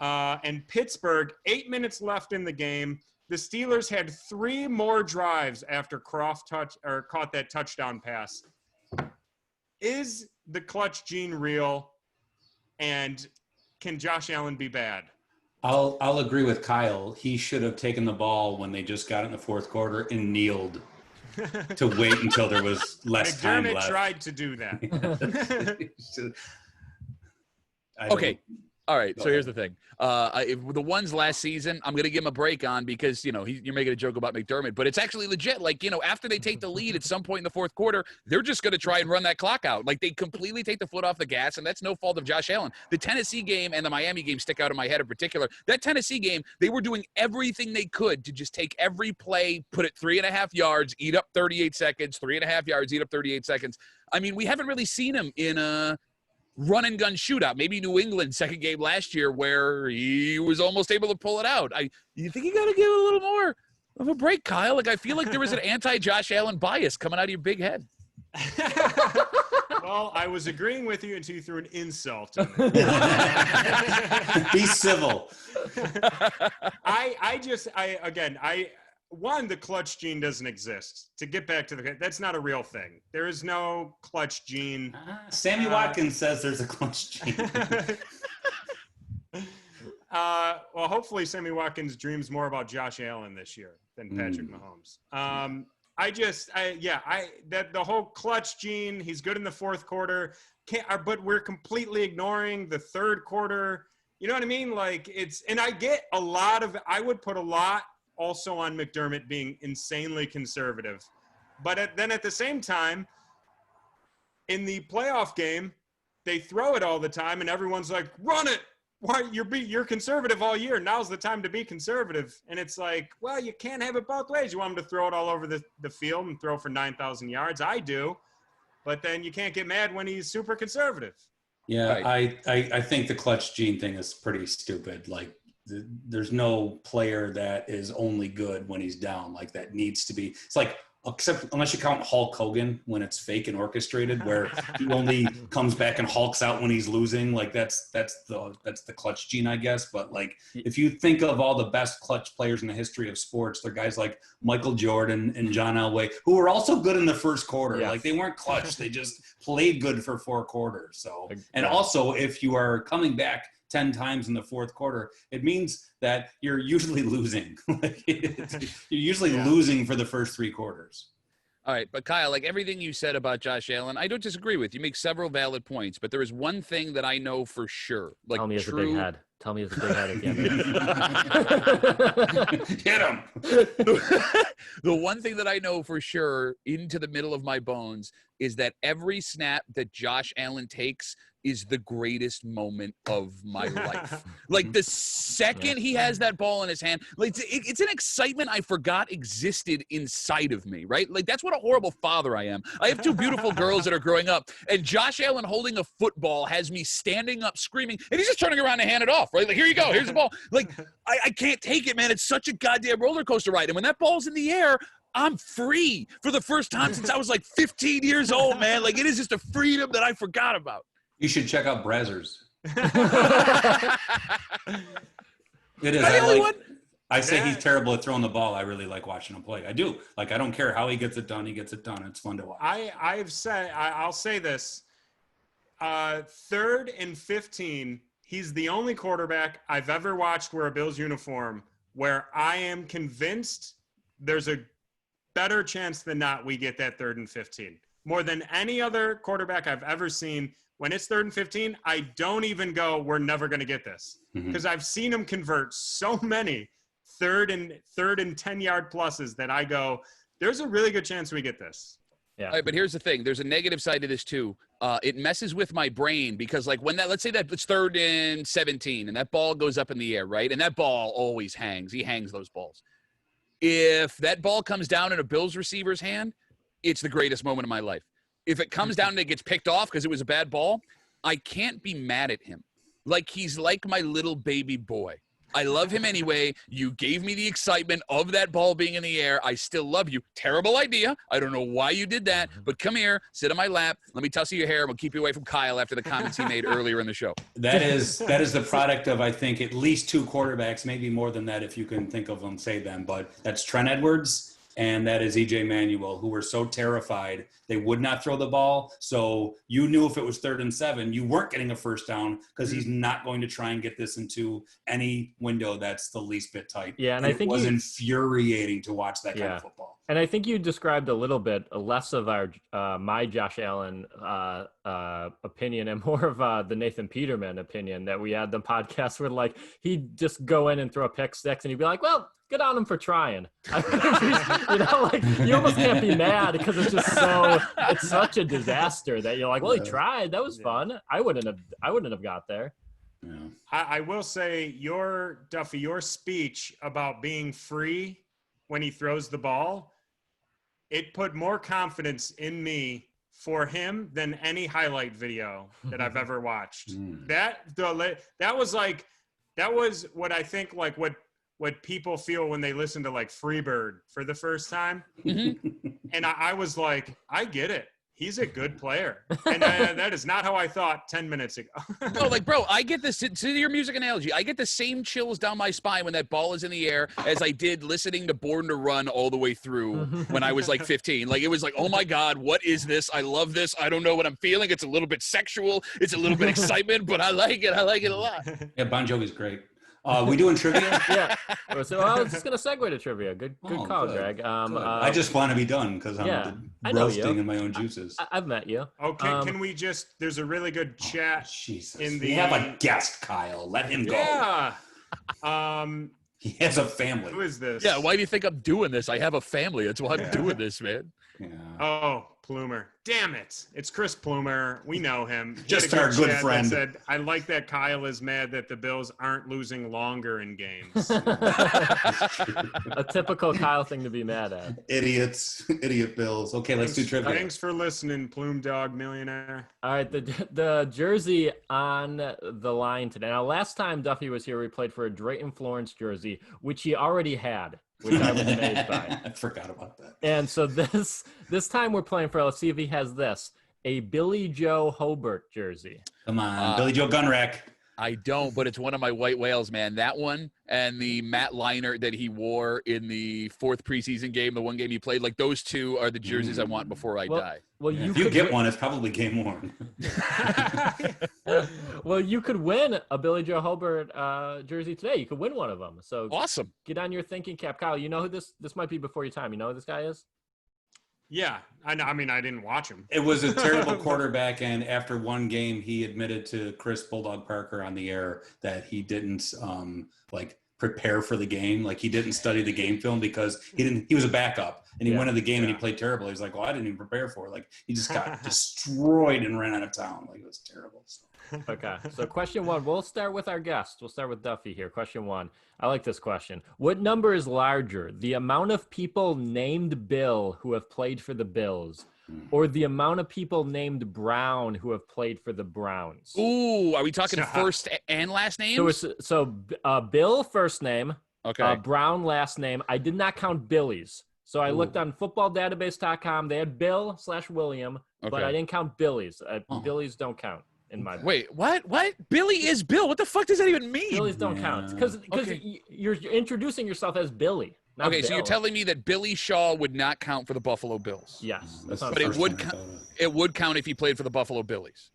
And Pittsburgh, 8 minutes left in the game. The Steelers had 3 more drives after Croft caught that touchdown pass. Is the clutch gene real? And can Josh Allen be bad? I'll agree with Kyle. He should have taken the ball when they just got it in the fourth quarter and kneeled to wait until there was less time left. McDermott tried to do that. Okay. All right, so here's the thing. The ones last season, I'm going to give him a break on because, you're making a joke about McDermott, but it's actually legit. After they take the lead at some point in the fourth quarter, they're just going to try and run that clock out. They completely take the foot off the gas, and that's no fault of Josh Allen. The Tennessee game and the Miami game stick out in my head in particular. That Tennessee game, they were doing everything they could to just take every play, put it 3.5 yards, eat up 38 seconds, 3.5 yards, eat up 38 seconds. I mean, we haven't really seen him in a run and gun shootout. Maybe New England second game last year where he was almost able to pull it out. You think you got to give it a little more of a break, Kyle? I feel like there was an anti-Josh Allen bias coming out of your big head. Well, I was agreeing with you until you threw an insult. Be civil. The clutch gene doesn't exist. To get back to that's not a real thing. There is no clutch gene. Sammy Watkins says there's a clutch gene. Well, hopefully Sammy Watkins dreams more about Josh Allen this year than Patrick Mahomes. The whole clutch gene, he's good in the fourth quarter, but we're completely ignoring the third quarter. You know what I mean? And I get I would put a lot also on McDermott being insanely conservative. But then at the same time, in the playoff game, they throw it all the time, and everyone's like, run it. Why you're conservative all year. Now's the time to be conservative. And it's well, you can't have it both ways. You want him to throw it all over the field and throw for 9,000 yards. I do. But then you can't get mad when he's super conservative. Yeah, right. I think the clutch gene thing is pretty stupid. There's no player that is only good when he's down. That needs to be. It's except unless you count Hulk Hogan when it's fake and orchestrated, where he only comes back and hulks out when he's losing. That's the clutch gene, I guess. But if you think of all the best clutch players in the history of sports, they're guys like Michael Jordan and John Elway, who were also good in the first quarter. Yeah. They weren't clutch; they just played good for 4 quarters. So, and also if you are coming back 10 times in the fourth quarter, it means that you're usually losing. You're usually losing for the first 3 quarters. All right, but Kyle, like everything you said about Josh Allen, I don't disagree with. You make several valid points, but there is one thing that I know for sure. Like, Tell me it's a big head. Tell me it's a big head again. Hit him. The one thing that I know for sure into the middle of my bones is that every snap that Josh Allen takes is the greatest moment of my life. Like the second he has that ball in his hand, like it's an excitement I forgot existed inside of me, right? Like that's what a horrible father I am. I have two beautiful girls that are growing up, and Josh Allen holding a football has me standing up screaming, and he's just turning around to hand it off, right? Like, here you go, here's the ball. Like, I can't take it, man. It's such a goddamn roller coaster ride. And when that ball's in the air, I'm free for the first time since I was like 15 years old, man. Like, it is just a freedom that I forgot about. You should check out Brazzers. It is. I say he's terrible at throwing the ball. I really like watching him play. I do. Like, I don't care how he gets it done. He gets it done. It's fun to watch. I'll say this. 3rd and 15, he's the only quarterback I've ever watched wear a Bills uniform where I am convinced there's a better chance than not we get that 3rd and 15. More than any other quarterback I've ever seen, when it's 3rd and 15, I don't even go, we're never going to get this. Because I've seen him convert so many third and 10-yard pluses that I go, there's a really good chance we get this. Yeah. All right, but here's the thing. There's a negative side to this too. It messes with my brain because like when that, let's say that it's 3rd and 17 and that ball goes up in the air, right? And that ball always hangs. He hangs those balls. If that ball comes down in a Bills receiver's hand, it's the greatest moment of my life. If it comes down and it gets picked off because it was a bad ball, I can't be mad at him. Like he's like my little baby boy. I love him anyway. You gave me the excitement of that ball being in the air. I still love you. Terrible idea. I don't know why you did that, but come here, sit on my lap. Let me tussle your hair. And we'll keep you away from Kyle after the comments he made earlier in the show. That is the product of, I think, at least 2 quarterbacks, maybe more than that if you can think of them, say them. But that's Trent Edwards and that is E.J. Manuel, who were so terrified they would not throw the ball. So you knew if it was 3rd and 7, you weren't getting a first down because he's not going to try and get this into any window that's the least bit tight. Yeah, and I think it was infuriating to watch that kind of football. And I think you described a little bit less of our my Josh Allen opinion and more of the Nathan Peterman opinion that we had the podcast where like he'd just go in and throw a pick six and he'd be like, well, good on him for trying. You know, like you almost can't be mad because it's just it's such a disaster that you're like, well, he tried. That was fun. I wouldn't have got there. Yeah. I will say Duffy, your speech about being free when he throws the ball, it put more confidence in me for him than any highlight video that I've ever watched. That was what I think, like what people feel when they listen to like Freebird for the first time. And I was like, I get it. He's a good player. And that is not how I thought 10 minutes ago. No, like, bro, I get this, to your music analogy, I get the same chills down my spine when that ball is in the air as I did listening to Born to Run all the way through when I was like 15. Like, it was like, oh my God, what is this? I love this. I don't know what I'm feeling. It's a little bit sexual. It's a little bit excitement, but I like it. I like it a lot. Yeah, Bon Jovi's great. We doing trivia? Yeah. So I was just going to segue to trivia. Good call, Greg. I just want to be done because I'm roasting in my own juices. I've met you. Okay, can we just – there's a really good chat in the – We have a guest, Kyle. Let him go. Yeah. He has a family. Who is this? Yeah, why do you think I'm doing this? I have a family. That's why I'm doing this, man. Yeah. Oh, Plumer. Damn it. It's Chris Plumer. We know him. Just our good friend. Said, I like that Kyle is mad that the Bills aren't losing longer in games. A typical Kyle thing to be mad at. Idiot Bills. Okay, let's do trivia. Thanks for listening, Plume Dog Millionaire. All right, the jersey on the line today. Now, last time Duffy was here, we played for a Drayton Florence jersey, which he already had, which I was amazed by. I forgot about that. And so this time we're playing for, let's see if he has this, a Billy Joe Hobert jersey. Come on, Billy Joe Gunrack. I don't, but it's one of my white whales, man. That one and the Matt Leinart that he wore in the 4th preseason game, the one game he played, like those two are the jerseys I want before I die. Well, if you get one, it's probably game worn. Well, you could win a Billy Joe Hobert jersey today. You could win one of them. So awesome. Get on your thinking cap. Kyle, you know who this might be before your time. You know who this guy is? Yeah, I know. I mean, I didn't watch him. It was a terrible quarterback, and after one game, he admitted to Chris Bulldog Parker on the air that he didn't prepare for the game. Like, he didn't study the game film because he was a backup, and he went to the game and he played terrible. He was like, well, I didn't even prepare for it. Like, he just got destroyed and ran out of town. Like, it was terrible. So. Okay, so question 1. We'll start with our guest. We'll start with Duffy here. Question 1. I like this question. What number is larger, the amount of people named Bill who have played for the Bills, or the amount of people named Brown who have played for the Browns? Ooh, are we talking first and last names? So Bill first name, okay. Brown last name. I did not count Billy's. So I looked on footballdatabase.com. They had Bill/William, but I didn't count Billy's. Billy's don't count. In my Wait, what? Billy is Bill. What the fuck does that even mean? Billy's don't count because you're introducing yourself as Billy. Okay, Bill. so you're telling me that Billy Shaw would not count for the Buffalo Bills? Yes, but it would it would count if he played for the Buffalo Billies.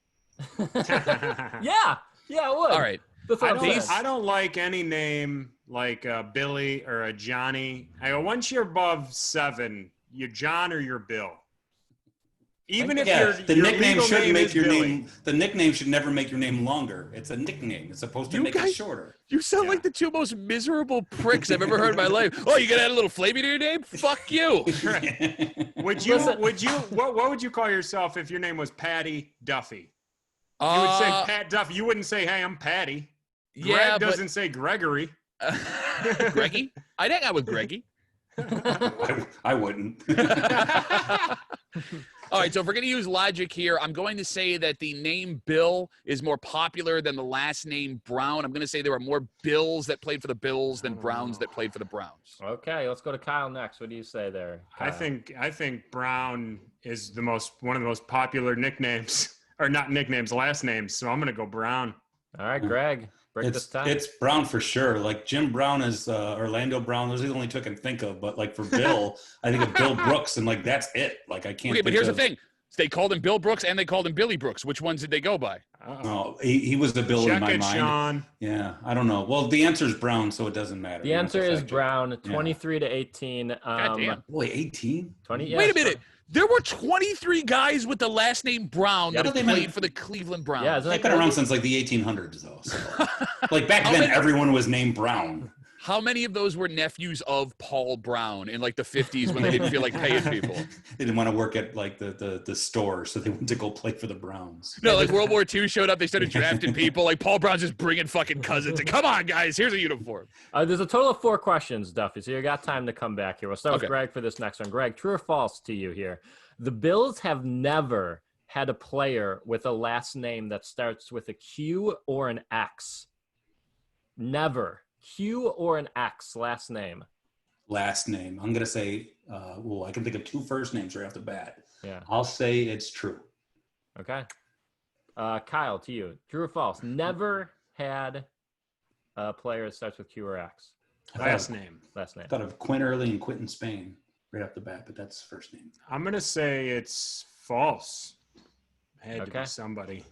yeah, it would. All right. I don't like any name like Billy or a Johnny. Once you're above 7, you're John or you're Bill. Even if the nickname shouldn't make your Billy. name. The nickname should never make your name longer. It's a nickname. It's supposed to make it shorter. You sound like the two most miserable pricks I've ever heard in my life. Oh, you gonna add a little flavor to your name? Fuck you. What would you call yourself if your name was Patty Duffy? You would say Pat Duffy. You wouldn't say, hey, I'm Patty. Greg doesn't say Gregory. Greggy? I'd hang out with Greggy. I wouldn't. All right, so if we're going to use logic here, I'm going to say that the name Bill is more popular than the last name Brown. I'm going to say there are more Bills that played for the Bills than Browns that played for the Browns. Okay, let's go to Kyle next. What do you say there, Kyle? I think Brown is one of the most popular nicknames, or not nicknames, last names. So I'm going to go Brown. All right, Greg. It's Brown for sure. Like, Jim Brown is Orlando Brown. Those are the only two I can think of. But like, for Bill, I think of Bill Brooks, and like, that's it. Like, I can't. Okay, but here's the thing: they called him Bill Brooks and they called him Billy Brooks. Which ones did they go by? No, he was the Bill in my mind. Sean. Yeah, I don't know. Well, the answer is Brown, so it doesn't matter. The answer is Brown. 23-18. God damn. Boy, 18. 20. Yeah, wait a minute. There were 23 guys with the last name Brown that have played for the Cleveland Browns. Yeah, they've been around since like the 1800s, though. So. Like, back then, everyone was named Brown. How many of those were nephews of Paul Brown in like the 50s when they didn't feel like paying people? They didn't want to work at like the store, so they went to go play for the Browns. No, like World War II showed up, they started drafting people. Like, Paul Brown's just bringing fucking cousins. And come on, guys, here's a uniform. There's a total of 4 questions, Duffy, so you got time to come back here. We'll start with Greg for this next one. Greg, true or false to you here? The Bills have never had a player with a last name that starts with a Q or an X. Never. Q or an X last name. Last name. I'm going to say, I can think of 2 first names right off the bat. Yeah. I'll say it's true. Okay. Kyle, to you. True or false? Never had a player that starts with Q or X. Last name. I thought of Quinn Early and Quentin Spain right off the bat, but that's first name. I'm going to say it's false. Had to be somebody.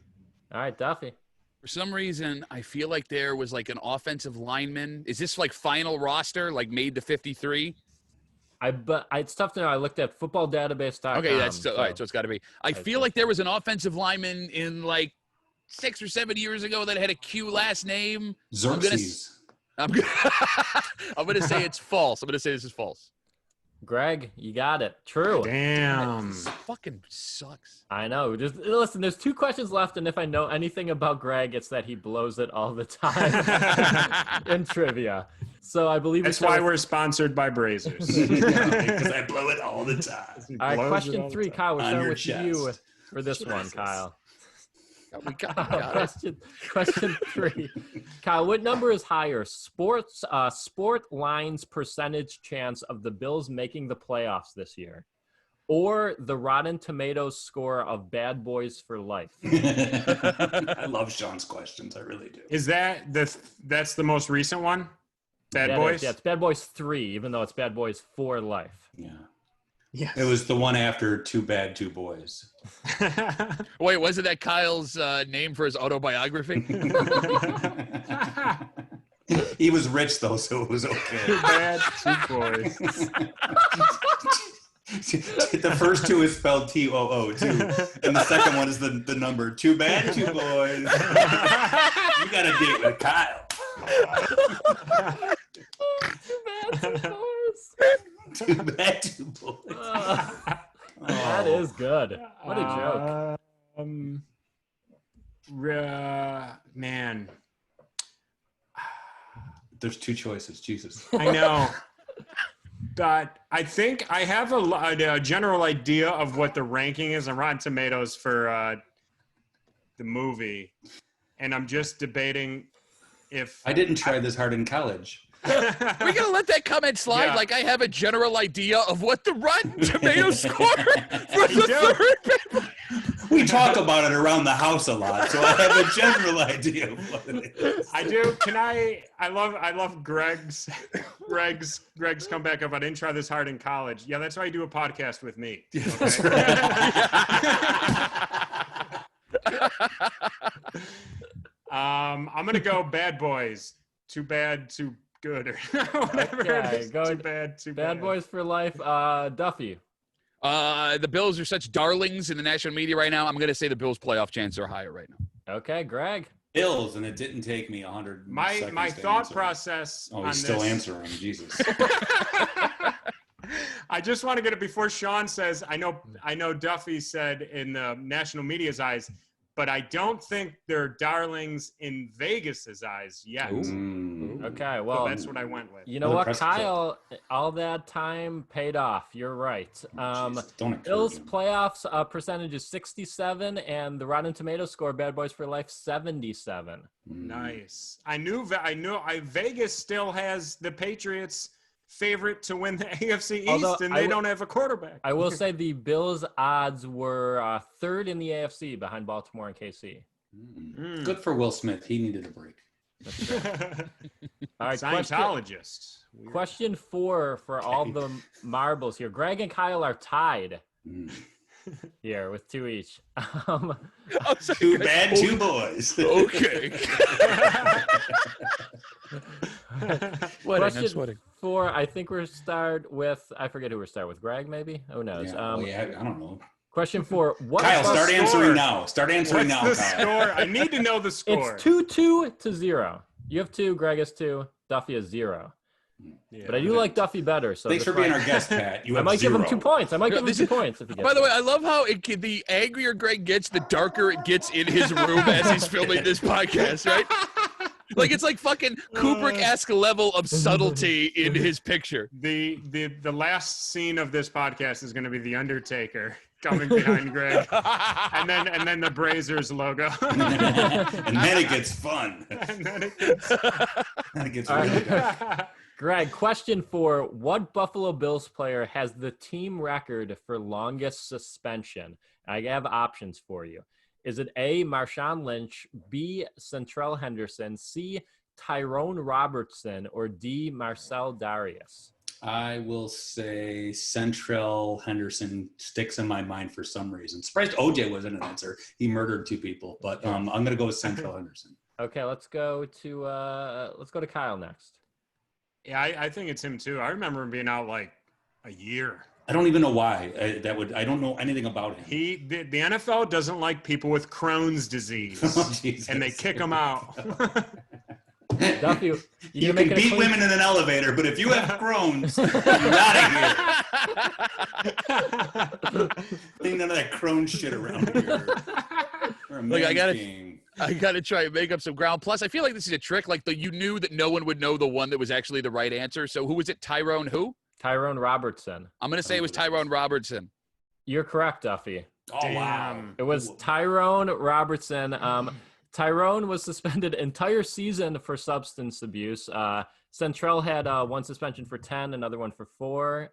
All right, Duffy. For some reason, I feel like there was like an offensive lineman. Is this like final roster, like made to 53? It's tough to know. I looked at footballdatabase.com. Okay, all right, so it's got to be. I feel like there was an offensive lineman in like 6 or 7 years ago that had a Q last name. Xerxes. I'm going to say it's false. I'm going to say this is false. Greg, you got it. True. Damn. This fucking sucks. I know. Just listen, there's 2 questions left, and if I know anything about Greg, it's that he blows it all the time in trivia. So I believe that's why we're sponsored by Brazzers. Because I blow it all the time. All right, question 3, Kyle. We're starting with you for this one, Kyle. Question 3. Kyle, what number is higher? Sport Line's percentage chance of the Bills making the playoffs this year, or the Rotten Tomatoes score of Bad Boys for Life? I love Sean's questions. I really do. Is that's the most recent one? Bad Boys? Yeah, it's Bad Boys 3, even though it's Bad Boys for Life. Yeah. Yes. It was the one after Too Bad, Two Boys. Wait, wasn't that Kyle's name for his autobiography? He was rich, though, so it was okay. Too Bad, Two Boys. The first two is spelled TOO too, and the second one is the number. Too bad, two boys. You got a date with Kyle. Too bad, two boys. That is good. What a joke. Man. There's two choices. Jesus. I know. But I think I have a general idea of what the ranking is on Rotten Tomatoes for the movie. And I'm just debating if... I didn't try this hard in college. We're going to let that comment slide like I have a general idea of what the Rotten Tomatoes score for the third paper. We talk about it around the house a lot, so I have a general idea of what it is. I do. I love Greg's comeback of I didn't try this hard in college. Yeah, that's why you do a podcast with me. Okay? That's right. I'm gonna go Bad Boys. Too bad, too good, or whatever. Okay, Too bad, too bad. Bad Boys for Life. Duffy. The Bills are such darlings in the national media right now. I'm going to say the Bills' playoff chances are higher right now. Okay, Greg. Bills, and it didn't take me 100 seconds. My to thought answer. process. Oh, on he's still this, answering. Jesus. I just want to get it before Sean says. I know Duffy said in the national media's eyes, but I don't think they're darlings in Vegas's eyes yet. Okay, well, So that's what I went with. You know what, Kyle? All that time paid off. You're right. Bills playoffs percentage is 67, and the Rotten Tomatoes score Bad Boys for Life 77. Nice. I knew Vegas still has the Patriots favorite to win the AFC East, and they don't have a quarterback. I will say the Bills' odds were third in the AFC behind Baltimore and KC. Good for Will Smith. He needed a break. All right, Scientologist. Question 4 for all the marbles here. Greg and Kyle are tied here with 2 each. Too bad, two boys. Okay. Question 4, I think we're start with, I forget who we're start with. Greg, maybe? Who knows? I don't know. Question 4. Kyle, start answering now. Start answering now, What's the Kyle. score? I need to know the score. It's 2-2-0. You have 2, Greg has 2, Duffy has 0. Yeah, but I do like Duffy better. So thanks for being our guest, Pat. You have I might 0. give him 2 points. I might give him 2 points if he gets By the way, I love how the angrier Greg gets, the darker it gets in his room as he's filming this podcast, right? Like it's like fucking Kubrick-esque level of subtlety in his picture. The last scene of this podcast is going to be the Undertaker coming behind Greg, and then the Brazzers logo, and then it gets fun. and then it gets really good. Greg, question 4. What Buffalo Bills player has the team record for longest suspension? I have options for you. Is it A, Marshawn Lynch, B, Centrell Henderson, C, Tyrone Robertson, or D, Marcel Darius? I will say Centrell Henderson sticks in my mind for some reason. Surprised OJ wasn't an answer. He murdered 2 people, but I'm going to go with Centrell Henderson. Okay, let's go to Kyle next. Yeah, I think it's him too. I remember him being out like a year. I don't even know why. I don't know anything about him. The NFL doesn't like people with Crohn's disease, and they kick them out. Duffy, you can beat women in an elevator, but if you have Crohn's, you're out of here. Ain't none of that Crohn's shit around here. Like I gotta try and make up some ground. Plus, I feel like this is a trick. Like you knew that no one would know the one that was actually the right answer. So who was it? Tyrone who? Tyrone Robertson. I'm going to say it was Tyrone Robertson. You're correct, Duffy. Oh, wow. It was Tyrone Robertson. Tyrone was suspended entire season for substance abuse. Centrell had 1 suspension for 10, another one for 4.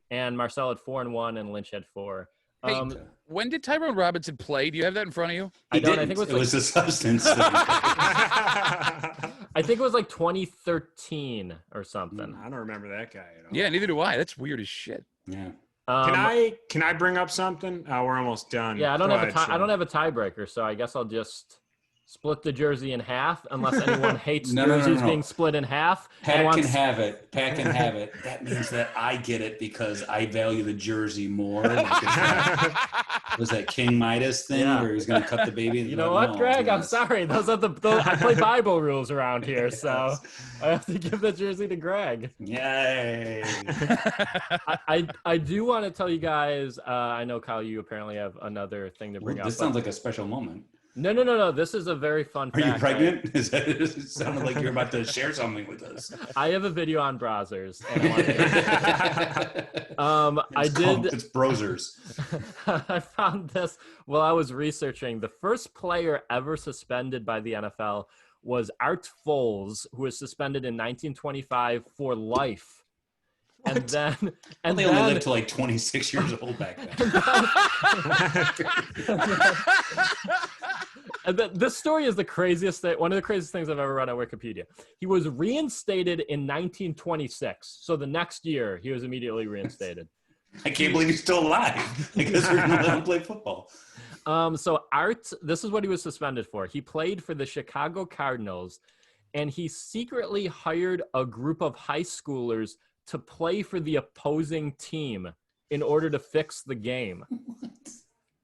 And Marcel had 4 and 1, and Lynch had 4. Hey, when did Tyrone Robinson play? Do you have that in front of you? I don't. I think it was a substance. I think it was like 2013 or something. I don't remember that guy at all. Yeah, neither do I. That's weird as shit. Yeah. Can I bring up something? We're almost done. Yeah, I don't have a tiebreaker, so I guess I'll just split the jersey in half unless anyone hates jerseys being split in half. Pat can have it. Pat can have it. That means that I get it because I value the jersey more. Was that King Midas thing where he was going to cut the baby? You know what, Greg? I'm sorry. Those are I play Bible rules around here, so I have to give the jersey to Greg. Yay! I do want to tell you guys. I know, Kyle, you apparently have another thing to bring up. This sounds like a special moment. No. This is this is a very fun fact. Are you pregnant? It sounded like you're about to share something with us. I have a video on Brazzers. It's Brazzers. I found this while I was researching. The first player ever suspended by the NFL was Art Foles, who was suspended in 1925 for life. What? And they only lived to like 26 years old back then. This story is the craziest thing. One of the craziest things I've ever read on Wikipedia. He was reinstated in 1926. So the next year, he was immediately reinstated. I can't believe he's still alive. I guess we're going to let him play football. So Art, this is what he was suspended for. He played for the Chicago Cardinals, and he secretly hired a group of high schoolers to play for the opposing team in order to fix the game.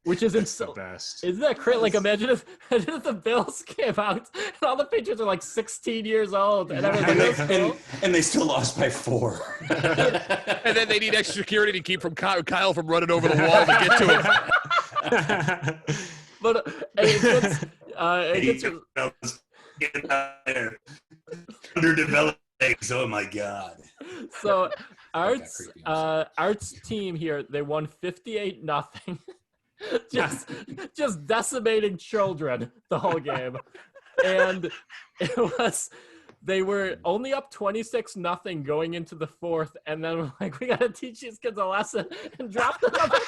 Which is the best. Isn't that crazy? Like, imagine if the Bills came out and all the Patriots are like 16 years old and and they still lost by 4. And then they need extra security to keep Kyle from running over the wall to get to it. But it gets get out there. Underdeveloped eggs. Oh my God. So Art's team here, they won 58-0. just decimating children the whole game. And they were only up 26-0 going into the fourth, and then we're like, we got to teach these kids a lesson, and dropped another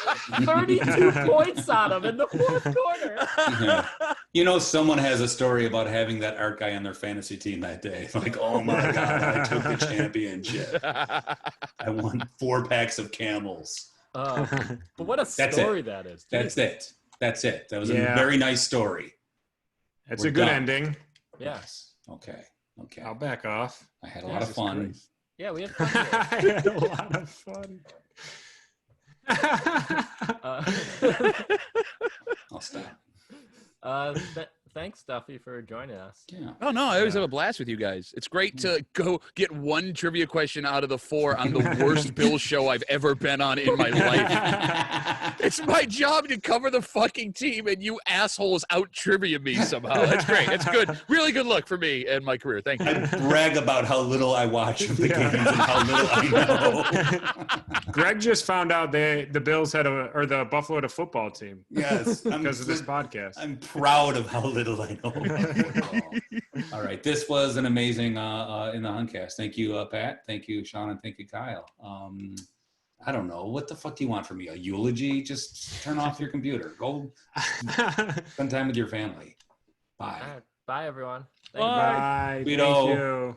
32 points on them in the fourth quarter. Yeah. You know, someone has a story about having that Art guy on their fantasy team that day. Like, oh my God, I took the championship. I won 4 packs of Camels. But what a story that is. That's it. That was a very nice story. That's a good ending. Yes. Okay. I'll back off. I had a lot of fun. Crazy. Yeah, we had fun. I had a lot of fun. I'll stop. Thanks, Duffy, for joining us. Yeah. Oh, no, I always have a blast with you guys. It's great to go get one trivia question out of the 4 on the worst Bills show I've ever been on in my life. It's my job to cover the fucking team, and you assholes out-trivia me somehow. That's great. It's good. Really good luck for me and my career. Thank you. I brag about how little I watch of the games and how little I know. Greg just found out the Bills or the Buffalo had a football team. Yes. Because of this podcast. I'm proud of how little I know about football. All right. This was an amazing in the Huncast. Thank you, Pat. Thank you, Sean, and thank you, Kyle. I don't know. What the fuck do you want from me? A eulogy? Just turn off your computer. Go spend time with your family. Bye. Bye, everyone. Bye. Thank you.